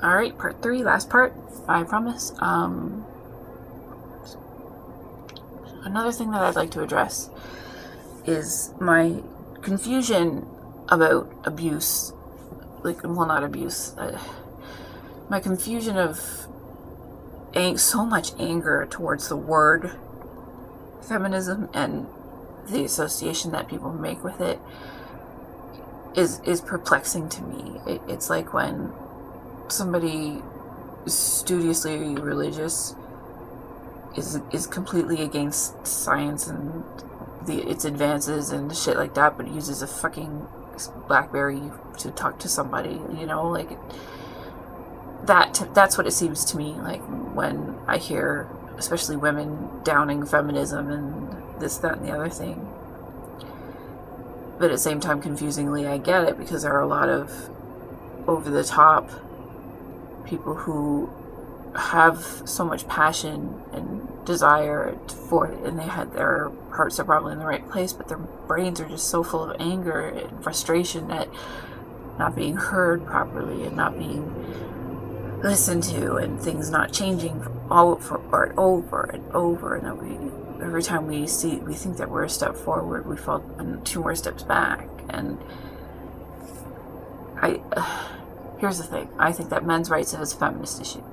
Alright, part 3, last part, I promise. Another thing that I'd like to address is my confusion about abuse. Like, well, not abuse. My confusion of so much anger towards the word feminism and the association that people make with it is perplexing to me. It's like when somebody studiously religious is completely against science and its advances and shit like that, but uses a fucking BlackBerry to talk to somebody, you know, like that's what it seems to me like when I hear especially women downing feminism and this, that, and the other thing. But at the same time, confusingly, I get it, because there are a lot of over-the-top people who have so much passion and desire for it, and their hearts are probably in the right place, but their brains are just so full of anger and frustration at not being heard properly and not being listened to, and things not changing over and over, and that every time we think that we're a step forward, we fall 2 more steps back. And here's the thing: I think that men's rights is a feminist issue.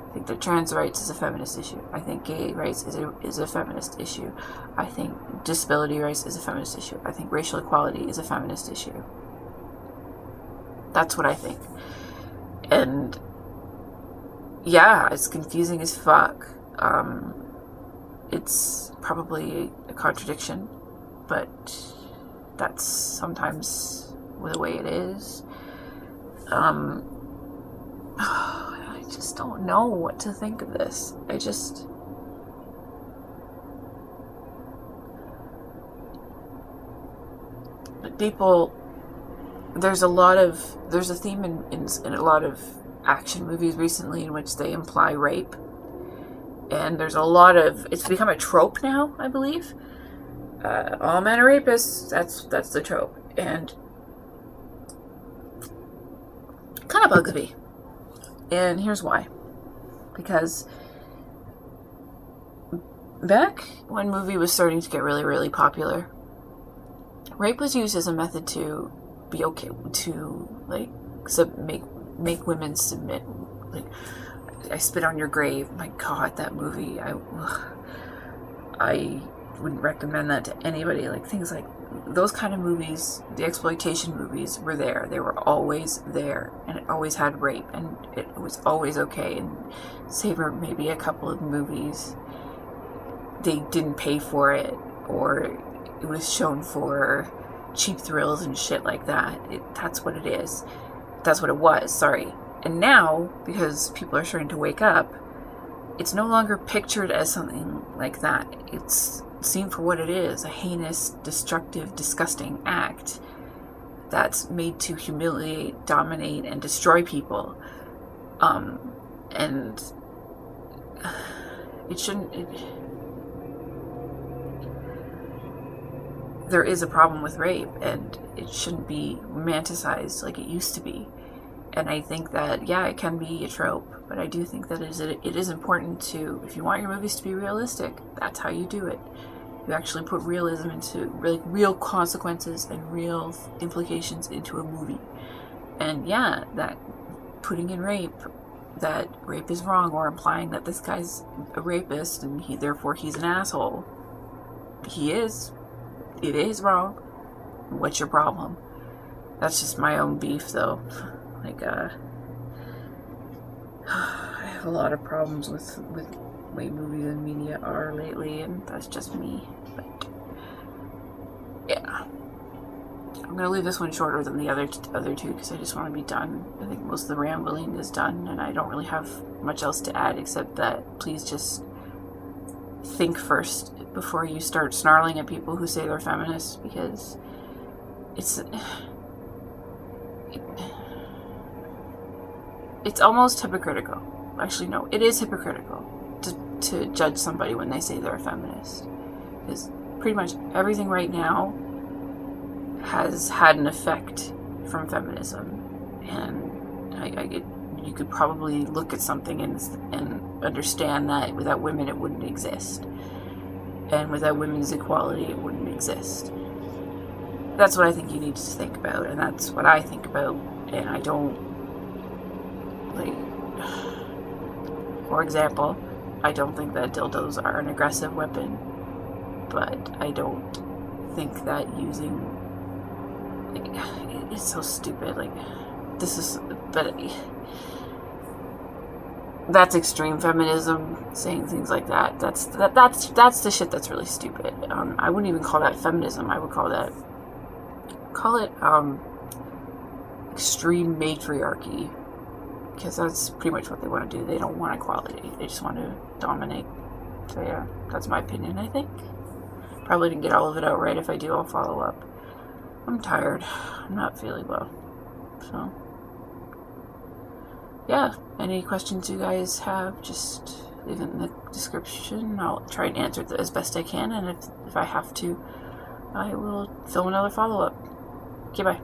I think that trans rights is a feminist issue. I think gay rights is a feminist issue. I think disability rights is a feminist issue. I think racial equality is a feminist issue. That's what I think. And yeah, it's confusing as fuck. It's probably a contradiction, but that's sometimes the way it is. I just don't know what to think of this. People, there's a theme in a lot of action movies recently in which they imply rape, and there's a lot of, it's become a trope now, I believe. All men are rapists. That's the trope, and it kind of bugs me. And here's why: because back when movie was starting to get really, really popular, rape was used as a method to be okay, to like make women submit. Like, I spit on your grave. My God, that movie. I wouldn't recommend that to anybody. Like, things like those kind of movies, the exploitation movies, were there. They were always there, and it always had rape, and it was always okay. And save for maybe a couple of movies, they didn't pay for it, or it was shown for cheap thrills and shit like that. That's what it is. That's what it was, sorry. And now, because people are starting to wake up, it's no longer pictured as something like that. It's seen for what it is: a heinous, destructive, disgusting act that's made to humiliate, dominate, and destroy people. And it shouldn't... there is a problem with rape, and it shouldn't be romanticized like it used to be. And I think that, yeah, it can be a trope, but I do think that it is important to, if you want your movies to be realistic, that's how you do it. You actually put realism into real consequences and real implications into a movie. And yeah, that putting in rape, that rape is wrong, or implying that this guy's a rapist and therefore he's an asshole. He is. It is wrong. What's your problem? That's just my own beef, though. Like, I have a lot of problems with the way movies and media are lately, and that's just me. But yeah, I'm gonna leave this one shorter than the other two, because I just want to be done. I think most of the rambling is done, and I don't really have much else to add, except that please just think first before you start snarling at people who say they're feminists, because it's almost hypocritical. Actually, no, it is hypocritical to judge somebody when they say they're a feminist. Because pretty much everything right now has had an effect from feminism. And you could probably look at something and understand that without women it wouldn't exist. And without women's equality it wouldn't exist. That's what I think you need to think about, and that's what I think about. And I don't, like, for example, I don't think that dildos are an aggressive weapon, but I don't think that using, like, it's so stupid, like, this is, but that's extreme feminism, saying things like that. That's the shit that's really stupid. I wouldn't even call that feminism. I would call it extreme matriarchy, because that's pretty much what they want to do. They don't want equality. They just want to dominate. So yeah, that's my opinion, I think. Probably didn't get all of it out right. If I do, I'll follow up. I'm tired. I'm not feeling well. So yeah, any questions you guys have, just leave it in the description. I'll try and answer it as best I can, and if I have to, I will film another follow-up. Okay, bye.